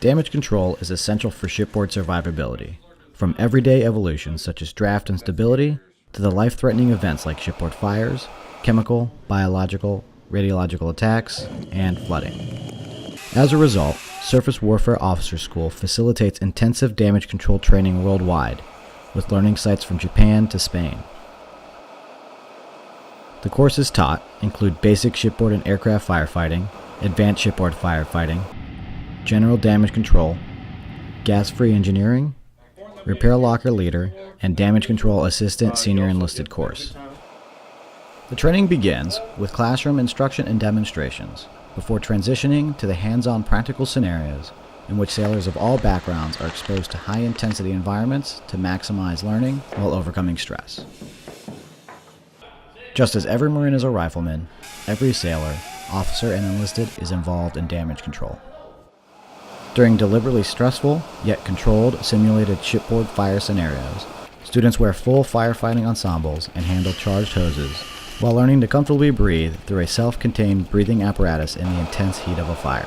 Damage control is essential for shipboard survivability, from everyday evolutions such as draft and stability to the life-threatening events like shipboard fires, chemical, biological, radiological attacks, and flooding. As a result, Surface Warfare Officer School facilitates intensive damage control training worldwide, with learning sites from Japan to Spain. The courses taught include basic shipboard and aircraft firefighting, advanced shipboard firefighting, general damage control, gas-free engineering, repair locker leader, and damage control assistant senior enlisted course. The training begins with classroom instruction and demonstrations before transitioning to the hands-on practical scenarios in which sailors of all backgrounds are exposed to high-intensity environments to maximize learning while overcoming stress. Just as every Marine is a rifleman, every sailor, officer, and enlisted is involved in damage control. During deliberately stressful, yet controlled, simulated shipboard fire scenarios, students wear full firefighting ensembles and handle charged hoses while learning to comfortably breathe through a self-contained breathing apparatus in the intense heat of a fire.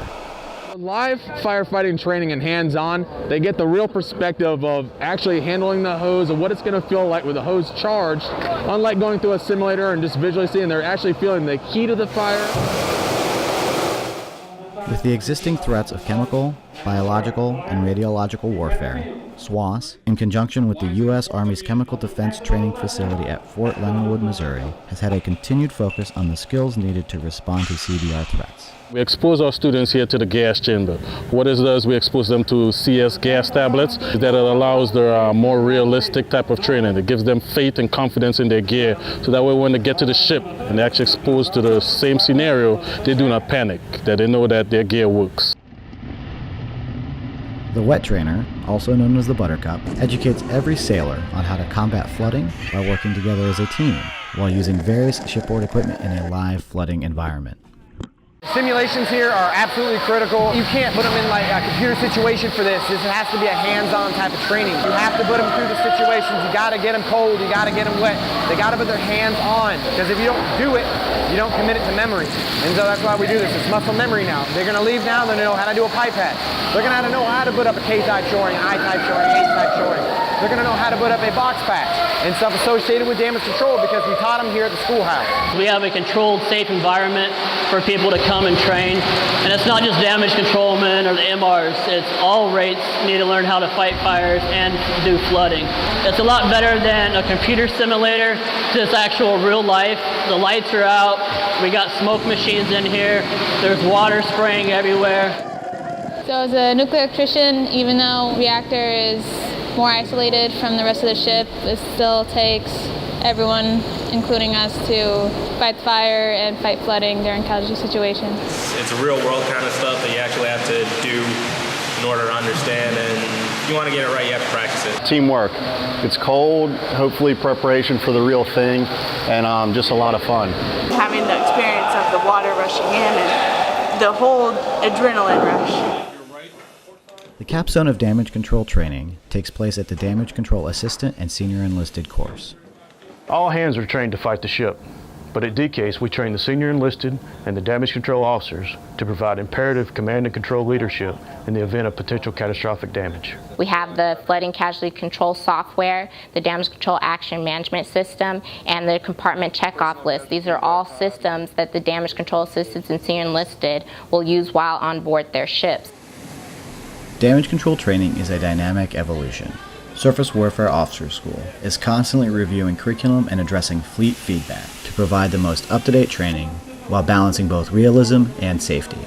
Live firefighting training and hands-on, they get the real perspective of actually handling the hose and what it's going to feel like with the hose charged, unlike going through a simulator and just visually seeing, they're actually feeling the heat of the fire. With the existing threats of chemical, biological, and radiological warfare, SWOS, in conjunction with the U.S. Army's Chemical Defense Training Facility at Fort Leonard Wood, Missouri, has had a continued focus on the skills needed to respond to CBR threats. We expose our students here to the gas chamber. What it does, we expose them to CS gas tablets that allows their more realistic type of training. It gives them faith and confidence in their gear, so that way when they get to the ship and they're actually exposed to the same scenario, they do not panic, that they know that their gear works. The wet trainer, also known as the Buttercup, educates every sailor on how to combat flooding by working together as a team while using various shipboard equipment in a live flooding environment. Simulations here are absolutely critical. You can't put them in like a computer situation for this. This has to be a hands-on type of training. You have to put them through the situations. You got to get them cold. You got to get them wet. They got to put their hands on, because if you don't do it, you don't commit it to memory. And so that's why we do this. It's muscle memory now. They're going to leave now. They're going to know how to do a pipette. They're going to know how to put up a K-type shoring, I-type shoring, H-type shoring. They're going to know how to put up a box patch and stuff associated with damage control, because we taught them here at the schoolhouse. We have a controlled, safe environment for people to come and train. And it's not just damage controlmen or the MRs, it's all rates need to learn how to fight fires and do flooding. It's a lot better than a computer simulator, it's actual real life. The lights are out, we got smoke machines in here, there's water spraying everywhere. So as a nuclear electrician, even though the reactor is more isolated from the rest of the ship, it still takes everyone, including us, to fight fire and fight flooding during casualty situations. It's a real world kind of stuff that you actually have to do in order to understand, and if you want to get it right, you have to practice it. Teamwork. It's cold, hopefully preparation for the real thing, and just a lot of fun. Having the experience of the water rushing in and the whole adrenaline rush. The capstone of damage control training takes place at the Damage Control Assistant and Senior Enlisted course. All hands are trained to fight the ship, but at DCASE we train the senior enlisted and the damage control officers to provide imperative command and control leadership in the event of potential catastrophic damage. We have the flooding casualty control software, the damage control action management system, and the compartment checkoff list. These are all systems that the damage control assistants and senior enlisted will use while on board their ships. Damage control training is a dynamic evolution. Surface Warfare Officer School is constantly reviewing curriculum and addressing fleet feedback to provide the most up-to-date training while balancing both realism and safety.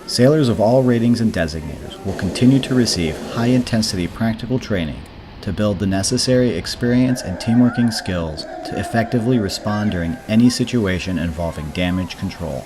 Sailors of all ratings and designators will continue to receive high-intensity practical training to build the necessary experience and teamworking skills to effectively respond during any situation involving damage control.